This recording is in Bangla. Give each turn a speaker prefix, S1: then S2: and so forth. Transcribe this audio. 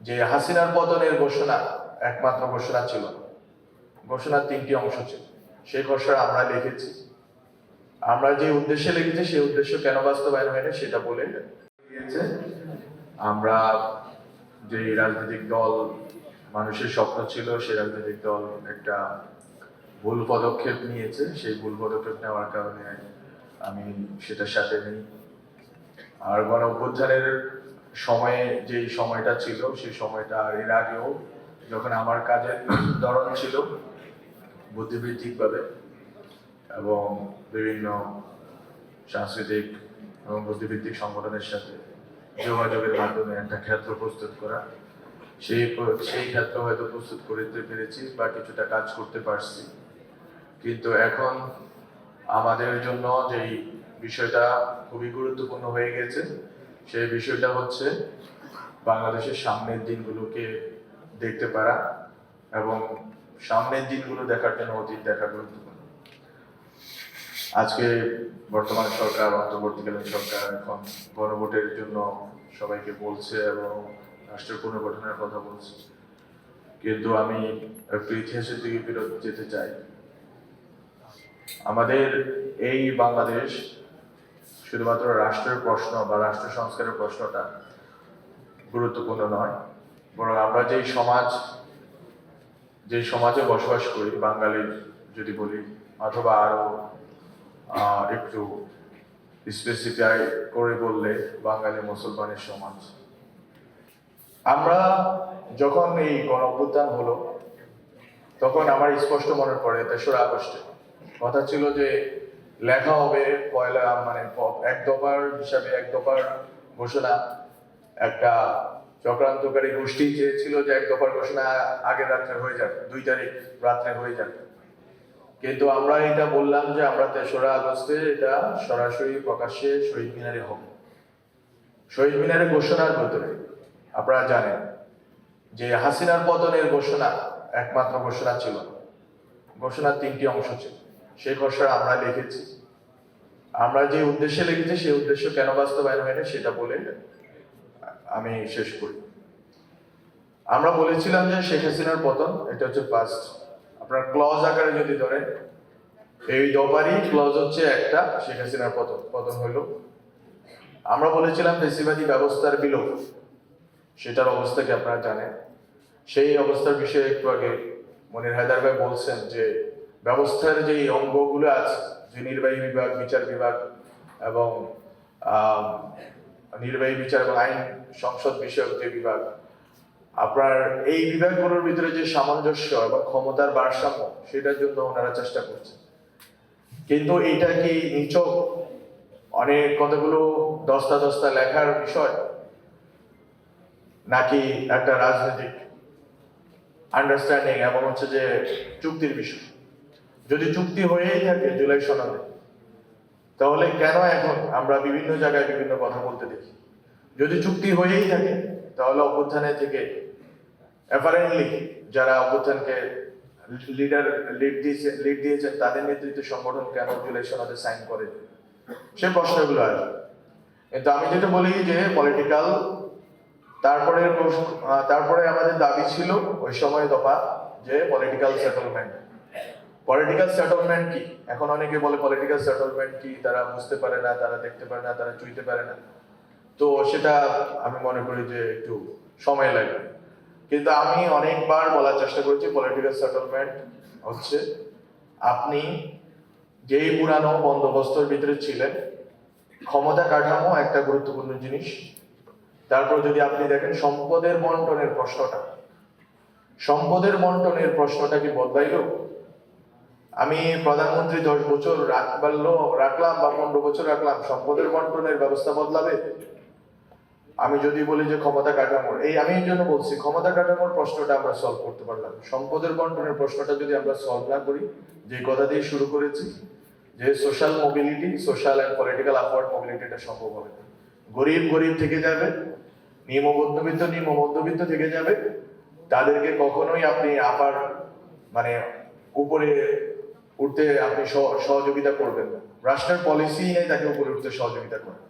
S1: যে হাসিনার পতনের ঘোষণা একমাত্র ঘোষণা ছিল, ঘোষণার 3টি অংশ ছিল। সেই ঘোষণা আমরা লিখেছি, আমরা যে উদ্দেশ্যে লিখেছি সেই উদ্দেশ্য কেন বাস্তবায়ন হয়নি সেটা বলে দিয়েছে। আমরা যে রাজনৈতিক দল, মানুষের স্বপ্ন ছিল সেই রাজনৈতিক দল একটা ভুল পদক্ষেপ নিয়েছে, সেই ভুল পদক্ষেপ নেওয়ার কারণে আমি সেটার সাথে নেই। আর গণ অভ্যুত্থানের সময়ে যে সময়টা ছিল সেই সময়টা আর এর আগেও যখন আমার কাজের ধরন ছিল বুদ্ধিবৃত্তিকভাবে এবং বিভিন্ন সাংস্কৃতিক এবং বুদ্ধিবৃত্তিক সংগঠনের সাথে যোগাযোগের মাধ্যমে একটা ক্ষেত্র প্রস্তুত করা, সেই ক্ষেত্র হয়তো প্রস্তুত করতে পেরেছি বা কিছুটা কাজ করতে পারছি। কিন্তু এখন আমাদের জন্য যেই বিষয়টা খুবই গুরুত্বপূর্ণ হয়ে গেছে সেই বিষয়টা হচ্ছে বাংলাদেশের সামনের দিনগুলোকে দেখতে পারা এবং সামনের দিনগুলো দেখার জন্য অতীত দেখা গুরুত্বপূর্ণ। আজকে বর্তমান সরকার, অন্তর্বর্তীকালীন সরকার এখন গণভোটের জন্য সবাইকে বলছে এবং রাষ্ট্রের পুনর্গঠনের কথা বলছে, কিন্তু আমি একটু ইতিহাসের দিকে ফেরত যেতে চাই। আমাদের এই বাংলাদেশ শুধুমাত্র রাষ্ট্রের প্রশ্ন বা রাষ্ট্র সংস্কারের প্রশ্নটা গুরুত্বপূর্ণ নয়, বরং আমরা যে সমাজে বসবাস করি, বাঙালির যদি বলি, অথবা আরো একটু স্পেসিফাই করে বললে বাঙালি মুসলমানের সমাজ। আমরা যখন এই গণ অভ্যুত্থান হলো তখন আমার স্পষ্ট মনে পড়ে 3রা আগস্টে কথা ছিল যে লেখা হবে এক দফার হিসাবে, এক দফার ঘোষণা। একটা চক্রান্তকারী গোষ্ঠী চেয়েছিল যে এক দফার ঘোষণা আগের রাত্রে হয়ে যাবে, 2 তারিখ রাত্রে হয়ে যাবে, কিন্তু আমরা এটা বললাম যে আমরা 3রা আগস্টে এটা সরাসরি প্রকাশ্যে শহীদ মিনারে হবে। শহীদ মিনারে ঘোষণার ভিতরে আপনারা জানেন যে হাসিনার পতনের ঘোষণা একমাত্র ঘোষণা ছিল, ঘোষণার 3টি অংশ ছিল। সেই ঘোষণা আমরা লিখেছি, আমরা যে উদ্দেশ্যে লিখেছি সেই উদ্দেশ্য কেন বাস্তবায়ন হয়নি সেটা বলে আমি শেষ করি। আমরা বলেছিলাম যে শেখ হাসিনার পতন, এটা হচ্ছে ফার্স্ট। আপনার ক্লজ আকারে যদি ধরেন, এই দফারই ক্লজ হচ্ছে একটা, শেখ হাসিনার পতন হইল। আমরা বলেছিলাম ফ্যাসিবাদী ব্যবস্থার বিলোপ, সেটার অবস্থা কি আপনারা জানেন। সেই অবস্থার বিষয়ে একটু আগে মনির হায়দার ভাই বলছেন যে ব্যবস্থার যে অঙ্গগুলো আছে, যে নির্বাহী বিভাগ, বিচার বিভাগ এবং নির্বাহী বিচার এবং আইন সংসদ বিষয়ক যে বিভাগ, আপনার এই বিভাগগুলোর ভিতরে যে সামঞ্জস্য এবং ক্ষমতার ভারসাম্য সেটার জন্য ওনারা চেষ্টা করছেন। কিন্তু এটা কি নিছক অনেক কতগুলো দস্তা লেখার বিষয়, নাকি একটা রাজনৈতিক আন্ডারস্ট্যান্ডিং এবং হচ্ছে যে চুক্তির বিষয়? যদি চুক্তি হয়েই থাকে জুলাই সনদে, তাহলে কেন এখন আমরা বিভিন্ন জায়গায় বিভিন্ন কথা বলতে দেখি? যদি চুক্তি হয়েই থাকে তাহলে অভ্যুত্থানের থেকে অ্যাপারেন্টলি যারা অভ্যুত্থানকে লিড দিয়েছেন তাদের নেতৃত্বে সংগঠন কেন জুলাই সনদে সাইন করে? সে প্রশ্নগুলো আসবে। কিন্তু আমি যেটা বলি যে পলিটিক্যাল, তারপরে আমাদের দাবি ছিল ওই সময় দফা যে পলিটিক্যাল সেটেলমেন্ট। পলিটিক্যাল সেটেলমেন্ট কি? এখন অনেকে বলে পলিটিক্যাল সেটেলমেন্ট কি, তারা বুঝতে পারে না, তারা দেখতে পারে না, তারা চুইতে পারে না। তো সেটা আমি মনে করি যে একটু সময় লাগবে, কিন্তু আমি অনেকবার বলার চেষ্টা করেছি পলিটিক্যাল সেটেলমেন্ট হচ্ছে আপনি যেই পুরানো বন্দোবস্তের ভিতরে ছিলেন, ক্ষমতা কাঠামো একটা গুরুত্বপূর্ণ জিনিস। তারপর যদি আপনি দেখেন সম্পদের বন্টনের প্রশ্নটা কি বদলাইল? আমি প্রধানমন্ত্রী 10 বছর রাখলাম বা 15 বছর রাখলাম, সম্পদের বন্টনের ব্যবস্থা বদলাবে? আমি যদি বলি যে ক্ষমতা কাঠামোর, আমি এই জন্য বলছি ক্ষমতা কাঠামোর প্রশ্নটা আমরা সলভ করতে পারলাম, সম্পদের বন্টনের প্রশ্নটা যদি আমরা সলভ না করি, যে কথা দিয়ে শুরু করেছি যে social mobility, social and political upward মোবিলিটিটা সম্ভব হবে না। গরিব থেকে যাবে, নিম্ন মধ্যবিত্ত থেকে যাবে, তাদেরকে কখনোই আপনি উপরে উঠতে আপনি সহযোগিতা করবেন না। রাষ্ট্রের পলিসি নেই তাকে উপরে উঠতে সহযোগিতা করেন।